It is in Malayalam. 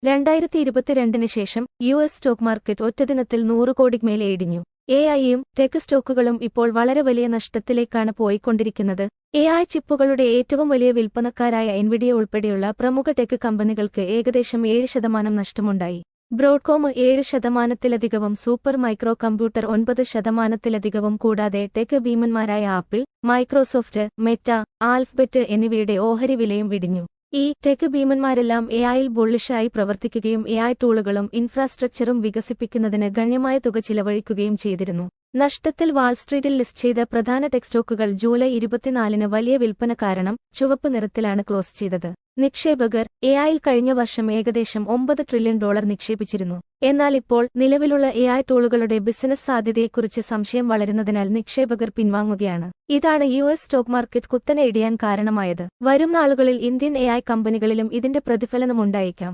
2022 ശേഷം യുഎസ് സ്റ്റോക്ക് മാർക്കറ്റ് ഒറ്റദിനത്തിൽ 100 കോടിക്ക് മേലെ ഇടിഞ്ഞു. എഐയും ടെക് സ്റ്റോക്കുകളും ഇപ്പോൾ വളരെ വലിയ നഷ്ടത്തിലേക്കാണ് പോയിക്കൊണ്ടിരിക്കുന്നത്. എഐ ചിപ്പുകളുടെ ഏറ്റവും വലിയ വിൽപ്പനക്കാരായ എൻവിഡിയ ഉൾപ്പെടെയുള്ള പ്രമുഖ ടെക് കമ്പനികൾക്ക് ഏകദേശം 7% നഷ്ടമുണ്ടായി. ബ്രോഡ്കോം 7%-ലധികവും സൂപ്പർ മൈക്രോ കമ്പ്യൂട്ടർ 9%-ലധികവും കൂടാതെ ടെക് ഭീമന്മാരായ ആപ്പിൾ, മൈക്രോസോഫ്റ്റ്, മെറ്റ, ആൽഫബെറ്റ് എന്നിവയുടെ ഓഹരി വിലയും ഇടിഞ്ഞു. ഈ ടെക് ഭീമന്മാരെല്ലാം എഐയിൽ ബുള്ളിഷായി പ്രവർത്തിക്കുകയും എഐ ടൂളുകളും ഇൻഫ്രാസ്ട്രക്ചറും വികസിപ്പിക്കുന്നതിന് ഗണ്യമായ തുക ചിലവഴിക്കുകയും ചെയ്തിരുന്നു. നഷ്ടത്തിൽ വാൾസ്ട്രീറ്റിൽ ലിസ്റ്റ് ചെയ്ത പ്രധാന ടെക് സ്റ്റോക്കുകൾ ജൂലൈ 24-ന് വലിയ വിൽപ്പന കാരണം ചുവപ്പ് നിറത്തിലാണ് ക്ലോസ് ചെയ്തത്. നിക്ഷേപകർ എഐയിൽ കഴിഞ്ഞ വർഷം ഏകദേശം $9 ട്രില്യൺ നിക്ഷേപിച്ചിരുന്നു. എന്നാൽ ഇപ്പോൾ നിലവിലുള്ള എഐ ടൂളുകളുടെ ബിസിനസ് സാധ്യതയെക്കുറിച്ച് സംശയം വളരുന്നതിനാൽ നിക്ഷേപകർ പിൻവാങ്ങുകയാണ്. ഇതാണ് യുഎസ് സ്റ്റോക്ക് മാർക്കറ്റ് കുത്തനെ ഇടിയാൻ കാരണമായത്. വരും നാളുകളിൽ ഇന്ത്യൻ എഐ കമ്പനികളിലും ഇതിന്റെ പ്രതിഫലനമുണ്ടായേക്കാം.